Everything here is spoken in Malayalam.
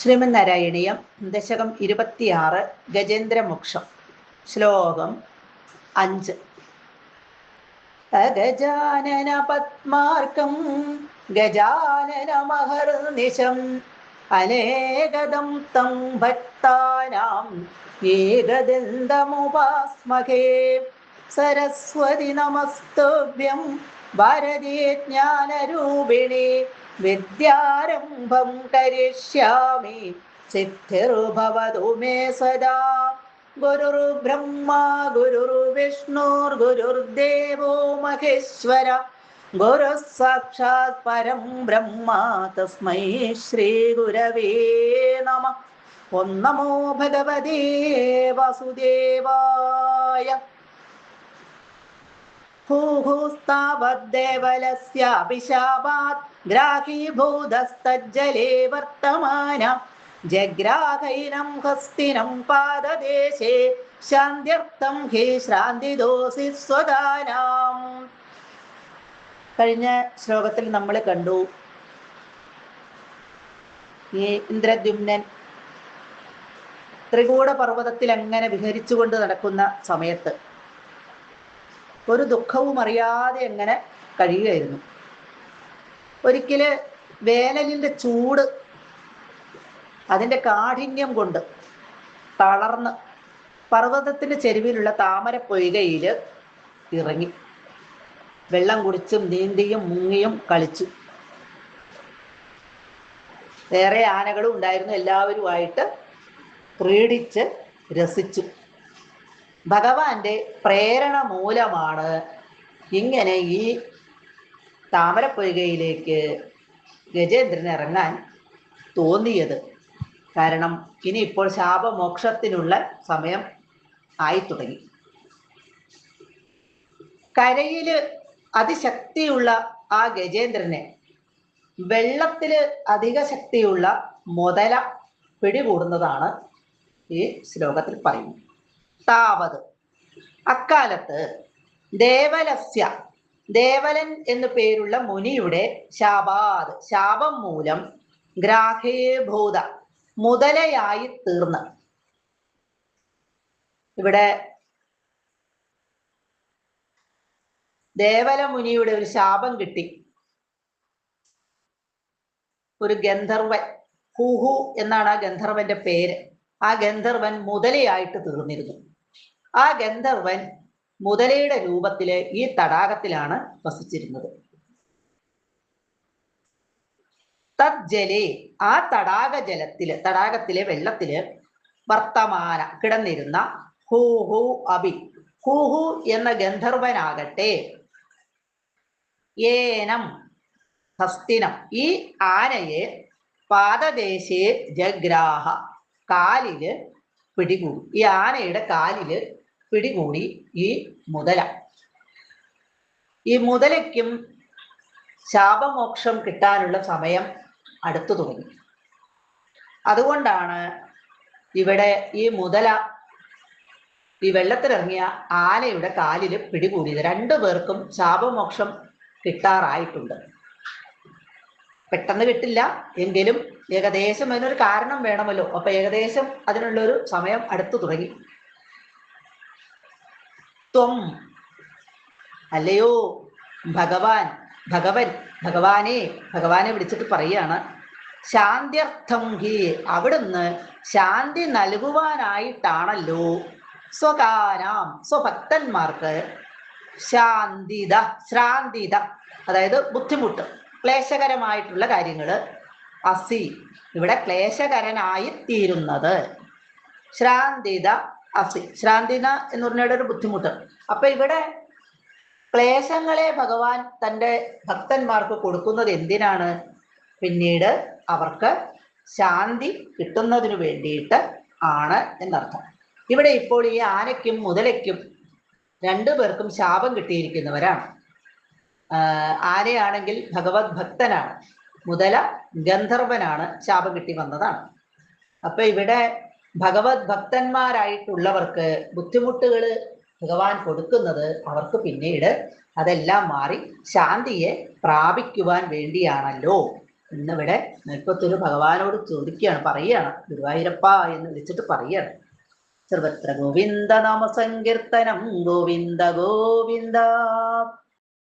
ശ്രീമന്നാരായണീയം ദശകം 26 ഗജേന്ദ്രമോക്ഷം ശ്ലോകം 5. അഗജാനന പത്മാർക്കം ഗജാനനമഹർനിശം അനേകദം തം ഭക്താനാം ഏകദന്തമുപാസ്മഹേ. സരസ്വതി നമസ്തുഭ്യം ഭാരതീ ജ്ഞാനരൂപിണി വിദ്യാരംഭം കരിഷ്യാമി സിദ്ധിർഭവതു മേ സദാ. ഗുരുർബ്രഹ്മ ഗുരുർവിഷ്ണുർഗുരുർദേവോ മഹേശ്വര ഗുരുഃ സാക്ഷാത് പരം ബ്രഹ്മ തസ്മൈ ശ്രീ ഗുരവേ നമഃ. ഓം നമോ ഭഗവതേ വാസുദേവായ. ഭൂഹുസ്താവദ്ദേവലസ്യാഭിശാപാത് ഗ്രാഹീഭൂതസ്തജ്ജലേ വർത്തമാന ജഗ്രാഹൈനം ഹസ്തിനം പാദദേശേ ശാന്ത്യർത്ഥം ഹി ശ്രാന്തിദോസി സ്വദാനാം. കഴിഞ്ഞ ശ്ലോകത്തിൽ നമ്മൾ കണ്ടു ഈ ഇന്ദ്രദ്യുമ്നൻ ത്രികൂട പർവ്വതത്തിൽ അങ്ങനെ വിഹരിച്ചുകൊണ്ട് നടക്കുന്ന സമയത്ത് ഒരു ദുഃഖവും അറിയാതെ എങ്ങനെ കഴിയുകയായിരുന്നു. ഒരിക്കല് വേനലിൻ്റെ ചൂട് അതിൻ്റെ കാഠിന്യം കൊണ്ട് തളർന്ന് പർവ്വതത്തിൻ്റെ ചെരുവിലുള്ള താമര പൊയ്കയിൽ ഇറങ്ങി വെള്ളം കുടിച്ചും നീന്തിയും മുങ്ങിയും കളിച്ചു. വേറെ ആനകളും ഉണ്ടായിരുന്നു. എല്ലാവരുമായിട്ട് ക്രീഡിച്ച് രസിച്ചു. ഭഗവാന്റെ പ്രേരണ മൂലമാണ് ഇങ്ങനെ ഈ താമരപ്പൊയ്കയിലേക്ക് ഗജേന്ദ്രന് ഇറങ്ങാൻ തോന്നിയത്. കാരണം ഇനിയിപ്പോൾ ശാപമോക്ഷത്തിനുള്ള സമയം ആയി തുടങ്ങി. കരയിൽ അതിശക്തിയുള്ള ആ ഗജേന്ദ്രനെ വെള്ളത്തിൽ അധിക ശക്തിയുള്ള മുതല പിടികൂടുന്നതാണ് ഈ ശ്ലോകത്തിൽ പറയുന്നത്. താവത് അക്കാലത്ത് ദേവലസ്യ ദേവലൻ എന്നു പേരുള്ള മുനിയുടെ ശാപാത് ശാപം മൂലം ഗ്രാഹേഭൂത മുതലയായി തീർന്ന്. ഇവിടെ ദേവല മുനിയുടെ ഒരു ശാപം കിട്ടി. ഒരു ഗന്ധർവൻ, ഹൂഹു എന്നാണ് ആ ഗന്ധർവന്റെ പേര്. ആ ഗന്ധർവൻ മുതലയായിട്ട് തീർന്നിരുന്നു. ആ ഗന്ധർവൻ മുതലയുടെ രൂപത്തില് ഈ തടാകത്തിലാണ് വസിച്ചിരുന്നത്. തജ്ജലേ ആ തടാകത്തിലെ വെള്ളത്തില് വർത്തമാന കിടന്നിരുന്ന ഹൂഹു അഭി ഹൂഹു എന്ന ഗന്ധർവനാകട്ടെ ഏനം ഹസ്തിനം ഈ ആനയെ പാദദേശേ ജഗ്രാഹ കാലില് പിടികൂടി. ഈ ആനയുടെ കാലില് പിടികൂടി ഈ മുതല. ഈ മുതലയ്ക്കും ശാപമോക്ഷം കിട്ടാനുള്ള സമയം അടുത്തു തുടങ്ങി. അതുകൊണ്ടാണ് ഇവിടെ ഈ മുതല ഈ വെള്ളത്തിലിറങ്ങിയ ആനയുടെ കാലിൽ പിടികൂടിയത്. രണ്ടു പേർക്കും ശാപമോക്ഷം കിട്ടാറായിട്ടുണ്ട്. പെട്ടെന്ന് കിട്ടില്ല എങ്കിലും ഏകദേശം അതിനൊരു കാരണം വേണമല്ലോ. അപ്പൊ ഏകദേശം അതിനുള്ളൊരു സമയം അടുത്തു തുടങ്ങി. ത്വം അല്ലയോ ഭഗവാനെ വിളിച്ചിട്ട് പറയാണ്, ശാന്ത്യർത്ഥം ഹി അവിടുന്ന് ശാന്തി നൽകുവാനായിട്ടാണല്ലോ സ്വകാനാം സ്വഭക്തന്മാർക്ക് ശ്രാന്തിത അതായത് ബുദ്ധിമുട്ട് ക്ലേശകരമായിട്ടുള്ള കാര്യങ്ങൾ അസി ഇവിടെ ക്ലേശകരനായി തീരുന്നത്. ശ്രാന്തിത അസി ശ്രാന്തിന എന്ന് പറഞ്ഞ ഒരു ബുദ്ധിമുട്ട്. അപ്പൊ ഇവിടെ ക്ലേശങ്ങളെ ഭഗവാൻ തൻ്റെ ഭക്തന്മാർക്ക് കൊടുക്കുന്നത് എന്തിനാണ്? പിന്നീട് അവർക്ക് ശാന്തി കിട്ടുന്നതിന് വേണ്ടിയിട്ട് ആണ് എന്നർത്ഥം. ഇവിടെ ഇപ്പോൾ ഈ ആനയ്ക്കും മുതലയ്ക്കും രണ്ടു പേർക്കും ശാപം കിട്ടിയിരിക്കുന്നവരാണ്. ആനയാണെങ്കിൽ ഭഗവത് ഭക്തനാണ്, മുതല ഗന്ധർവനാണ്, ശാപം കിട്ടി വന്നതാണ്. അപ്പൊ ഇവിടെ ഭഗവത് ഭക്തന്മാരായിട്ടുള്ളവർക്ക് ബുദ്ധിമുട്ടുകൾ ഭഗവാൻ കൊടുക്കുന്നത് അവർക്ക് പിന്നീട് അതെല്ലാം മാറി ശാന്തിയെ പ്രാപിക്കുവാൻ വേണ്ടിയാണല്ലോ ഇന്നിവിടെ നെൽപ്പത്തൊരു ഭഗവാനോട് ചോദിക്കുകയാണ്, പറയുകയാണ്, ഗുരുവായൂരപ്പ എന്ന് വിളിച്ചിട്ട് പറയുകയാണ്, സർവത്ര ഗോവിന്ദ നാമ സങ്കീർത്തനം ഗോവിന്ദ ഗോവിന്ദ.